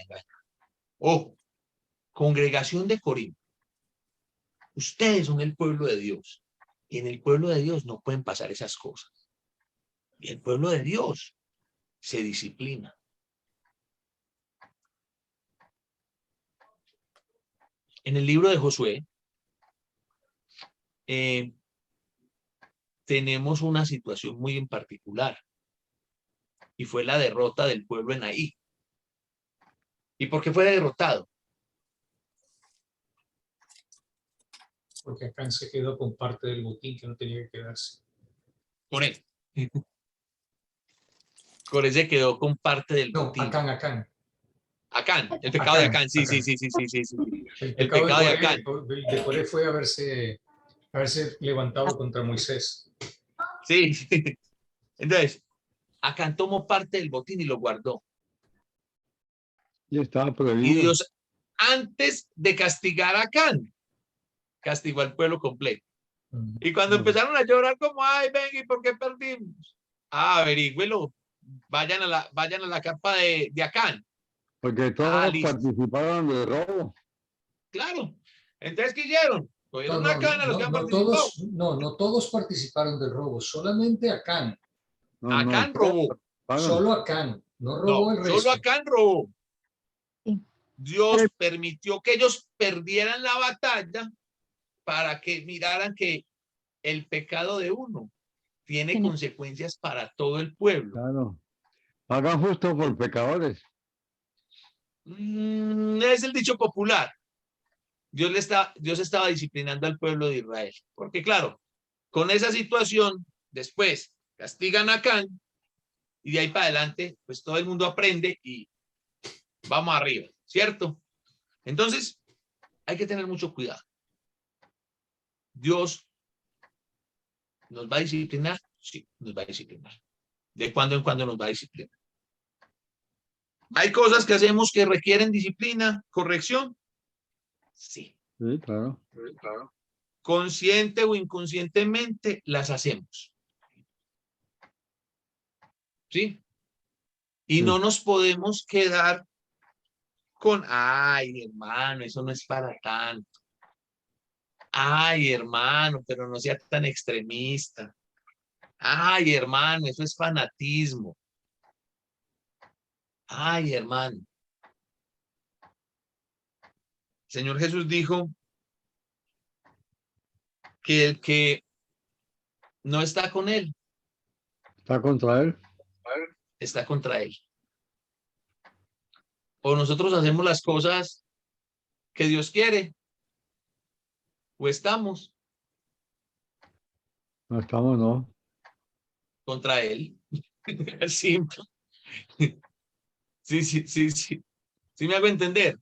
Ojo, congregación de Corinto, ustedes son el pueblo de Dios. Y en el pueblo de Dios no pueden pasar esas cosas. Y el pueblo de Dios se disciplina. En el libro de Josué tenemos una situación muy en particular y fue la derrota del pueblo en Ai. ¿Y por qué fue derrotado? Porque Acán se quedó con parte del botín que no tenía que quedarse. Con él. Coré se quedó con parte del botín. Acán. Acán, el pecado de Acán, sí. El pecado de Acán. De Coré fue haberse levantado contra Moisés. Sí. Entonces, Acán tomó parte del botín y lo guardó. Y estaba prohibido. Y Dios, antes de castigar a Acán, castigó al pueblo completo. Y cuando empezaron a llorar como, ay, ven, ¿y por qué perdimos? Averígüelo. Vayan a la capa de Acán. Porque todos participaron del robo. Claro. Entonces, ¿qué hicieron? Cogieron a Acán a los que han participado. No todos participaron del robo, solamente Acán. Acán robó. Solo Acán, no robó el resto. Solo Acán robó. Dios permitió que ellos perdieran la batalla para que miraran que el pecado de uno tiene consecuencias para todo el pueblo. Claro. Hagan justo por pecadores. Es el dicho popular. Dios estaba disciplinando al pueblo de Israel. Porque claro, con esa situación, después castigan a Acán y de ahí para adelante, pues todo el mundo aprende y vamos arriba, ¿cierto? Entonces, hay que tener mucho cuidado. Dios nos va a disciplinar, sí, nos va a disciplinar. De cuando en cuando nos va a disciplinar. ¿Hay cosas que hacemos que requieren disciplina, corrección? Sí. Sí, claro. Consciente o inconscientemente las hacemos. ¿Sí? Y no nos podemos quedar con, ay, hermano, eso no es para tanto. Ay, hermano, pero no sea tan extremista. Ay, hermano, eso es fanatismo. Ay, hermano. El Señor Jesús dijo que el que no está con él, está contra él. Está contra él. O nosotros hacemos las cosas que Dios quiere, o estamos. No estamos, no. contra él. Es simple. Sí, sí, sí, sí. ¿Sí me hago entender?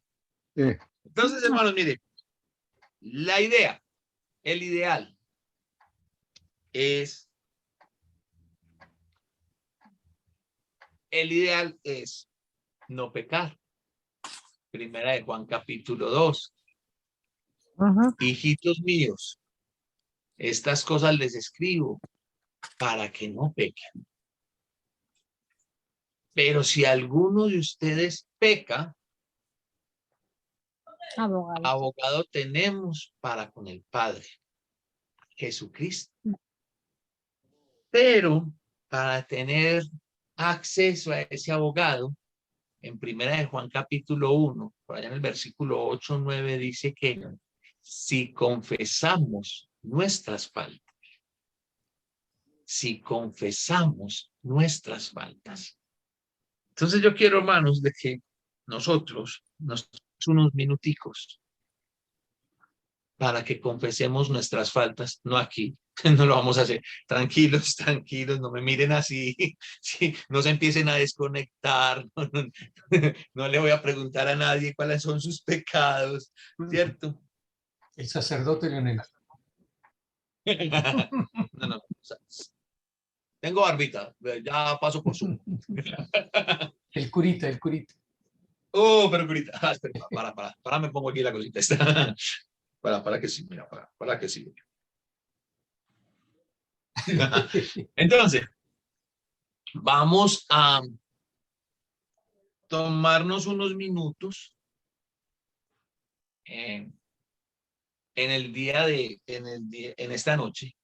Sí. Entonces, hermanos, mire, la idea, el ideal es no pecar. Primera de Juan capítulo 2. Ajá. Hijitos míos, estas cosas les escribo para que no pequen. Pero si alguno de ustedes peca, Abogado. abogado tenemos para con el Padre, Jesucristo. Pero para tener acceso a ese abogado, en primera de Juan capítulo 1, por allá en el versículo 8, 9, dice que si confesamos nuestras faltas, Entonces yo quiero, hermanos, de que nosotros nos unos minuticos para que confesemos nuestras faltas, no aquí, no lo vamos a hacer. Tranquilos, tranquilos, no me miren así, sí, no se empiecen a desconectar, no le voy a preguntar a nadie cuáles son sus pecados, ¿cierto? El sacerdote Leonel. No, no, tengo barbita, ya paso por Zoom. El curita, el curita. Oh, pero curita, espera, para, me pongo aquí la cosita esta. Para que sí, mira, para que sí. Entonces, vamos a tomarnos unos minutos en esta noche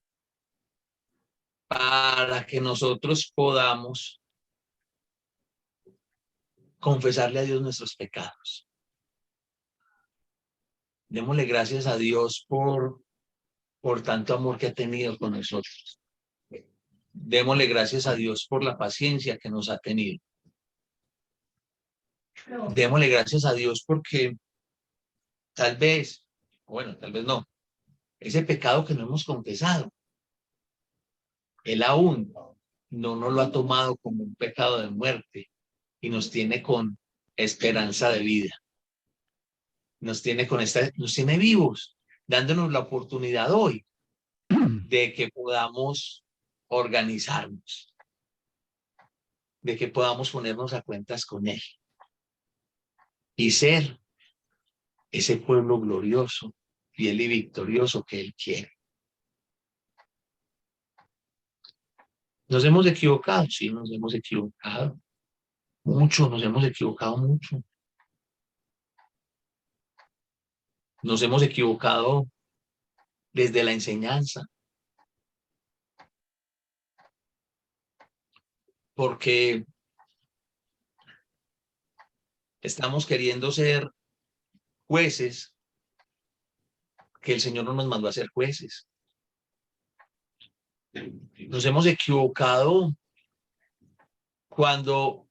para que nosotros podamos confesarle a Dios nuestros pecados. Démosle gracias a Dios por tanto amor que ha tenido con nosotros. Démosle gracias a Dios por la paciencia que nos ha tenido. Démosle gracias a Dios porque tal vez no, ese pecado que no hemos confesado, Él aún no nos lo ha tomado como un pecado de muerte y nos tiene con esperanza de vida. Nos tiene vivos, dándonos la oportunidad hoy de que podamos organizarnos, de que podamos ponernos a cuentas con Él y ser ese pueblo glorioso, fiel y victorioso que Él quiere. ¿Nos hemos equivocado? Sí, nos hemos equivocado. Mucho, nos hemos equivocado mucho. Nos hemos equivocado desde la enseñanza. Porque estamos queriendo ser jueces que el Señor no nos mandó a ser jueces. Nos hemos equivocado cuando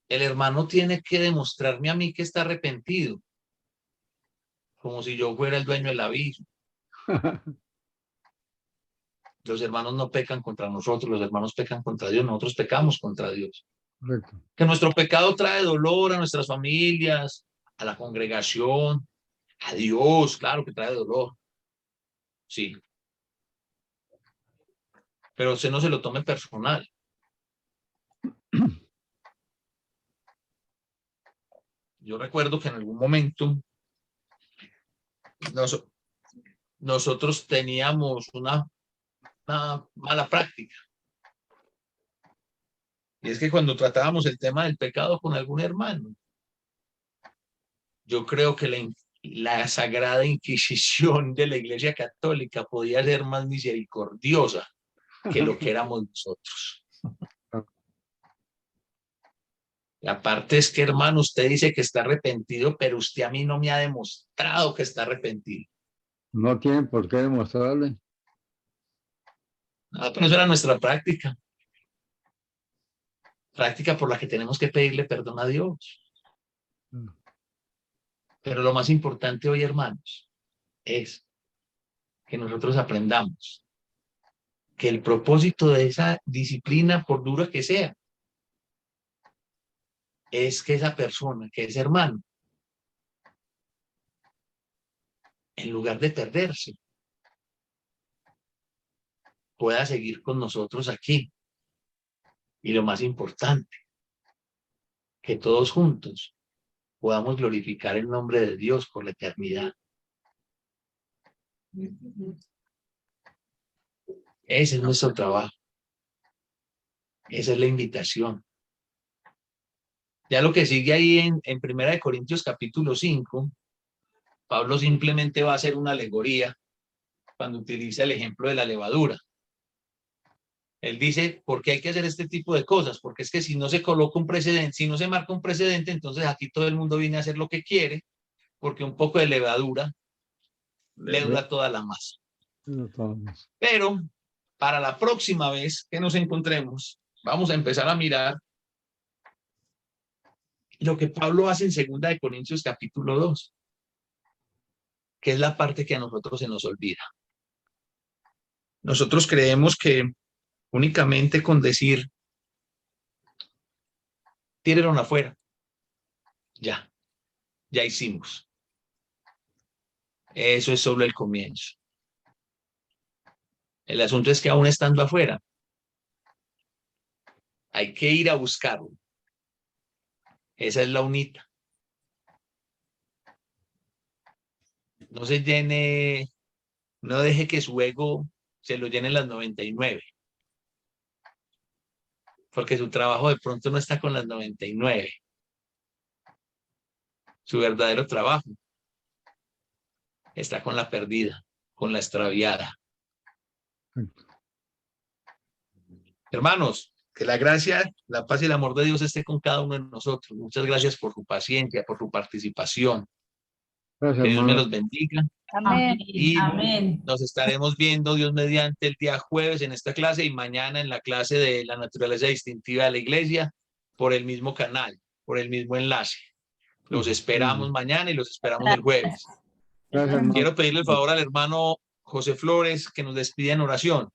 el hermano tiene que demostrarme a mí que está arrepentido, como si yo fuera el dueño del aviso. Los hermanos no pecan contra nosotros, los hermanos pecan contra Dios, nosotros pecamos contra Dios. Correcto. Que nuestro pecado trae dolor a nuestras familias, a la congregación, a Dios, claro que trae dolor. Sí. Pero usted no se lo tome personal. Yo recuerdo que en algún momento nosotros teníamos una mala práctica. Y es que cuando tratábamos el tema del pecado con algún hermano, yo creo que la Sagrada Inquisición de la Iglesia Católica podía ser más misericordiosa que lo que éramos nosotros. La parte es que, hermano, usted dice que está arrepentido, pero usted a mí no me ha demostrado que está arrepentido. No tienen por qué demostrarle. Pero eso era nuestra práctica. Práctica por la que tenemos que pedirle perdón a Dios. Pero lo más importante hoy, hermanos, es que nosotros aprendamos que el propósito de esa disciplina, por dura que sea, es que esa persona, que ese hermano, en lugar de perderse, pueda seguir con nosotros aquí. Y lo más importante, que todos juntos podamos glorificar el nombre de Dios por la eternidad. Ese es nuestro trabajo. Esa es la invitación. Ya lo que sigue ahí en 1 Corintios capítulo 5, Pablo simplemente va a hacer una alegoría cuando utiliza el ejemplo de la levadura. Él dice, ¿por qué hay que hacer este tipo de cosas? Porque es que si no se coloca un precedente, si no se marca un precedente, entonces aquí todo el mundo viene a hacer lo que quiere, porque un poco de levadura leuda toda la masa. Pero para la próxima vez que nos encontremos, vamos a empezar a mirar lo que Pablo hace en 2 Corintios capítulo 2, que es la parte que a nosotros se nos olvida. Nosotros creemos que únicamente con decir, tírenlo afuera, ya hicimos. Eso es solo el comienzo. El asunto es que aún estando afuera, hay que ir a buscarlo. Esa es la unita. No se llene, no deje que su ego se lo llenen las 99. Porque su trabajo de pronto no está con las 99. Su verdadero trabajo está con la perdida, con la extraviada. Hermanos, que la gracia, la paz y el amor de Dios esté con cada uno de nosotros. Muchas gracias por su paciencia, por su participación. Gracias, Que Dios me hermano. los bendiga. Amén. Y Amén. nos estaremos viendo, Dios mediante, el día jueves en esta clase y mañana en la clase de la naturaleza distintiva de la iglesia por el mismo canal, por el mismo enlace. Los esperamos mañana y los esperamos el jueves. Gracias, hermano. Quiero pedirle el favor al hermano José Flores que nos despida en oración.